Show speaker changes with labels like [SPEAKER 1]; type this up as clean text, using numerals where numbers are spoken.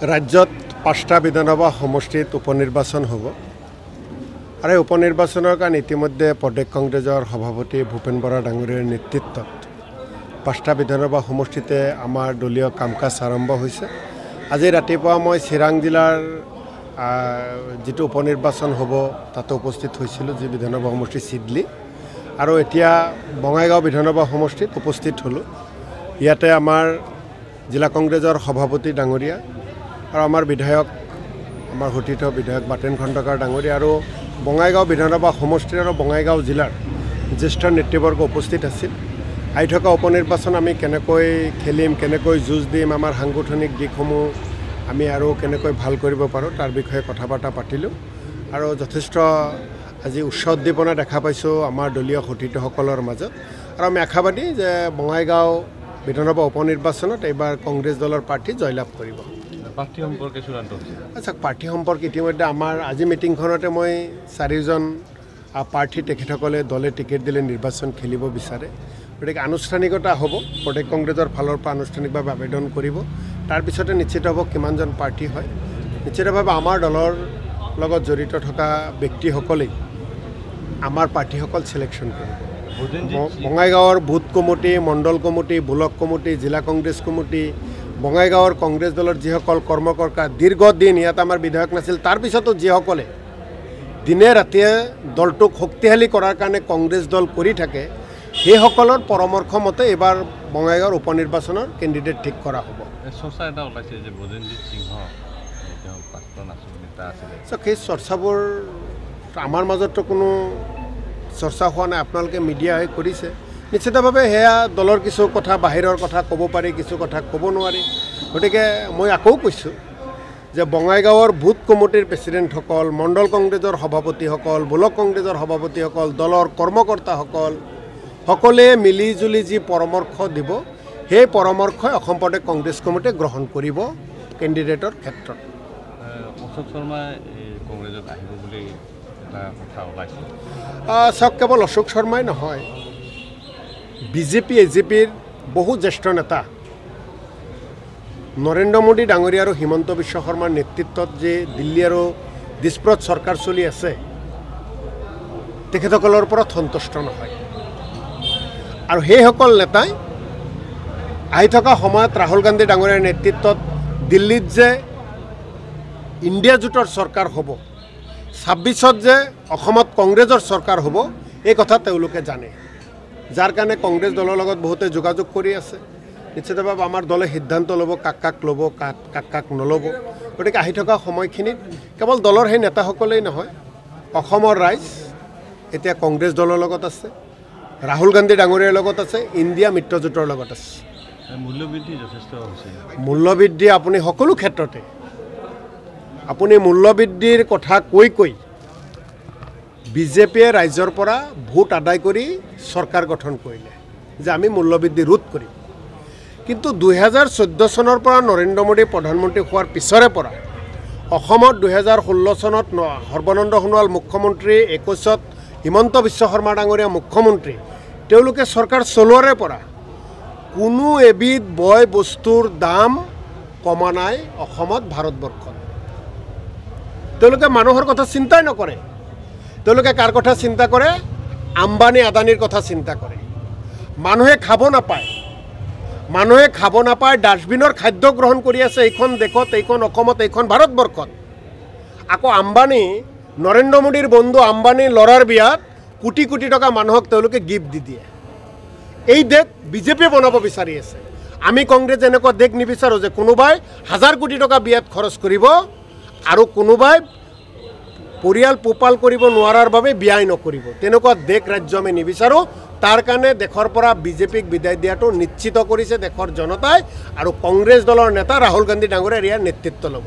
[SPEAKER 1] ৰাজ্যত ৫টা বিধানসভা সমষ্টিত উপনিৰ্বাচন হ'ব আৰু এই উপনিৰ্বাচনৰ কাৰণে ইতিমধ্যে প্ৰদেশ কংগ্ৰেছৰ সভাপতি ভূপেন বৰা ডাঙৰীয়াৰ নেতৃত্বত ৫টা বিধানসভা সমষ্টিতে আমাৰ দলীয় কাম কাজ আৰম্ভ হৈছে। আজি ৰাতিপুৱা মই চিৰাং জিলাৰ যিটো উপনিৰ্বাচন হ'ব তাতে উপস্থিত হৈছিলোঁ, যি বিধানসভা সমষ্টি চিডলি, আৰু এতিয়া বঙাইগাঁও বিধানসভা সমষ্টিত উপস্থিত হ'লোঁ। ইয়াতে আমাৰ জিলা কংগ্ৰেছৰ সভাপতি ডাঙৰীয়া আৰু আমাৰ বিধায়ক, আমাৰ সতীৰ্থ বিধায়ক বাটেন খণ্ডকাৰ ডাঙৰীয়া আৰু বঙাইগাঁও বিধানসভা সমষ্টিৰ আৰু বঙাইগাঁও জিলাৰ জ্যেষ্ঠ নেতৃবৰ্গ উপস্থিত আছিল। আহি থকা উপনিৰ্বাচন আমি কেনেকৈ খেলিম, কেনেকৈ যুঁজ দিম, আমাৰ সাংগঠনিক দিশসমূহ আমি আৰু কেনেকৈ ভাল কৰিব পাৰোঁ তাৰ বিষয়ে কথা বাৰ্তা পাতিলোঁ আৰু যথেষ্ট আজি উৎসাহ উদ্দীপনা দেখা পাইছোঁ আমাৰ দলীয় সতীৰ্থসকলৰ মাজত। আৰু আমি আশাবাদী যে বঙাইগাঁও বিধানসভা উপনিৰ্বাচনত এইবাৰ কংগ্ৰেছ দলৰ প্ৰাৰ্থী জয়লাভ কৰিব।
[SPEAKER 2] প্ৰাৰ্থী সম্পৰ্কে চূড়ান্ত হৈছে?
[SPEAKER 1] আচ্ছা, প্ৰাৰ্থী সম্পৰ্কে ইতিমধ্যে আমাৰ আজি মিটিংখনতে মই 4জন প্ৰাৰ্থী তেখেতসকলে দলে টিকেট দিলে নিৰ্বাচন খেলিব বিচাৰে। গতিকে আনুষ্ঠানিকতা হ'ব, প্ৰদেশ কংগ্ৰেছৰ ফালৰ পৰা আনুষ্ঠানিকভাৱে আবেদন কৰিব। তাৰপিছতে নিশ্চিত হ'ব কিমানজন প্ৰাৰ্থী হয়। নিশ্চিতভাৱে আমাৰ দলৰ লগত জড়িত থকা ব্যক্তিসকলেই আমাৰ প্ৰাৰ্থীসকল ছিলেকশ্যন কৰিব। বঙাইগাঁৱৰ বুথ কমিটি, মণ্ডল কমিটি, ব্লক কমিটি, জিলা কংগ্ৰেছ কমিটি, বঙাইগাঁৱৰ কংগ্ৰেছ দলৰ যিসকল কৰ্মকৰ্তা দীৰ্ঘদিন ইয়াত আমাৰ বিধায়ক নাছিল, তাৰপিছতো যিসকলে দিনে ৰাতিয়ে দলটোক শক্তিশালী কৰাৰ কাৰণে কংগ্ৰেছ দল কৰি থাকে, সেইসকলৰ পৰামৰ্শ মতে এইবাৰ বঙাইগাঁৱৰ উপনিৰ্বাচনৰ কেণ্ডিডেট ঠিক কৰা হ'ব।
[SPEAKER 2] চৰ্চা এটা ওলাইছে যে ভোজেনজিৎ সিংহ তেওঁ প্ৰাক্তন আছু নেতা আছিলে।
[SPEAKER 1] সেই চৰ্চাবোৰ আমাৰ মাজতো কোনো চৰ্চা হোৱা নাই, আপোনালোকে মিডিয়াই কৰিছে। নিশ্চিতভাৱে সেয়া দলৰ কিছু কথা, বাহিৰৰ কথা ক'ব পাৰি, কিছু কথা ক'ব নোৱাৰি। গতিকে মই আকৌ কৈছোঁ যে বঙাইগাঁৱৰ বুথ কমিটিৰ প্ৰেচিডেণ্টসকল, মণ্ডল কংগ্ৰেছৰ সভাপতিসকল, ব্লক কংগ্ৰেছৰ সভাপতিসকল, দলৰ কৰ্মকৰ্তাসকল সকলোৱে মিলি জুলি যি পৰামৰ্শ দিব, সেই পৰামৰ্শই অসম প্ৰদেশ কংগ্ৰেছ কমিটিয়ে গ্ৰহণ কৰিব কেণ্ডিডেটৰ ক্ষেত্ৰত।
[SPEAKER 2] অশোক শৰ্মাই কংগ্ৰেছত আহিব বুলি এটা কথা ওলাইছে।
[SPEAKER 1] চাওক, কেৱল অশোক শৰ্মাই নহয়, বিজেপি এজেপিৰ বহু জ্যেষ্ঠ নেতা নৰেন্দ্ৰ মোদী ডাঙৰীয়া আৰু হিমন্ত বিশ্ব শৰ্মাৰ নেতৃত্বত যে দিল্লী আৰু দিছপুৰত চৰকাৰ চলি আছে, তেখেতসকলৰ ওপৰত সন্তুষ্ট নহয়। আৰু সেইসকল নেতাই আহি থকা সময়ত ৰাহুল গান্ধী ডাঙৰীয়াৰ নেতৃত্বত দিল্লীত যে ইণ্ডিয়া জোঁটৰ চৰকাৰ হ'ব, 26ত যে অসমত কংগ্ৰেছৰ চৰকাৰ হ'ব, এই কথা তেওঁলোকে জানে। যাৰ কাৰণে কংগ্ৰেছ দলৰ লগত বহুতে যোগাযোগ কৰি আছে। নিশ্চিতভাৱে আমাৰ দলে সিদ্ধান্ত ল'ব, কাক কাক ল'ব, কাক কাক নল'ব। গতিকে আহি থকা সময়খিনিত কেৱল দলৰ সেই নেতাসকলেই নহয়, অসমৰ ৰাইজ এতিয়া কংগ্ৰেছ দলৰ লগত আছে, ৰাহুল গান্ধী ডাঙৰীয়াৰ লগত আছে, ইণ্ডিয়া মিত্ৰজোঁটৰ লগত আছে।
[SPEAKER 2] মূল্যবৃদ্ধি যথেষ্ট হৈছে।
[SPEAKER 1] মূল্যবৃদ্ধি আপুনি সকলো ক্ষেত্ৰতে, আপুনি মূল্যবৃদ্ধিৰ কথা কৈ বিজেপিয়ে ৰাইজৰ পৰা ভোট আদায় কৰি চৰকাৰ গঠন কৰিলে যে আমি মূল্যবৃদ্ধি ৰোধ কৰিম। কিন্তু 2014 চনৰ পৰা নৰেন্দ্ৰ মোদী প্ৰধানমন্ত্ৰী হোৱাৰ পিছৰে পৰা অসমত 2016 চনত সৰ্বানন্দ সোণোৱাল মুখ্যমন্ত্ৰী, 21ত হিমন্ত বিশ্ব শৰ্মা ডাঙৰীয়া মুখ্যমন্ত্ৰী, তেওঁলোকে চৰকাৰ চলোৱাৰে পৰা কোনো এবিধ বয় বস্তুৰ দাম কমা নাই অসমত, ভাৰতবৰ্ষত। তেওঁলোকে মানুহৰ কথা চিন্তাই নকৰে। তেওঁলোকে কাৰ কথা চিন্তা কৰে? আম্বানী আদানীৰ কথা চিন্তা কৰে। মানুহে খাব নাপায়, ডাষ্টবিনৰ খাদ্য গ্ৰহণ কৰি আছে এইখন দেশত, এইখন অসমত, এইখন ভাৰতবৰ্ষত। আকৌ আম্বানী, নৰেন্দ্ৰ মোদীৰ বন্ধু আম্বানীৰ ল'ৰাৰ বিয়াত কোটি কোটি টকা মানুহক তেওঁলোকে গিফ্ট দি দিয়ে। এই দেশ বিজেপিয়ে বনাব বিচাৰি আছে। আমি কংগ্ৰেছ এনেকুৱা দেশ নিবিচাৰোঁ যে কোনোবাই 1000 কোটি টকা বিয়াত খৰচ কৰিব আৰু কোনোবাই পৰিয়াল পোহপাল কৰিব নোৱাৰাৰ বাবে বিয়াই নকৰিব। তেনেকুৱা দেশ ৰাজ্য আমি নিবিচাৰোঁ। তাৰ কাৰণে দেশৰ পৰা বিজেপিক বিদায় দিয়াটো নিশ্চিত কৰিছে দেশৰ জনতাই, আৰু কংগ্ৰেছ দলৰ নেতা ৰাহুল গান্ধী ডাঙৰীয়াৰ ইয়াৰ নেতৃত্ব ল'ব।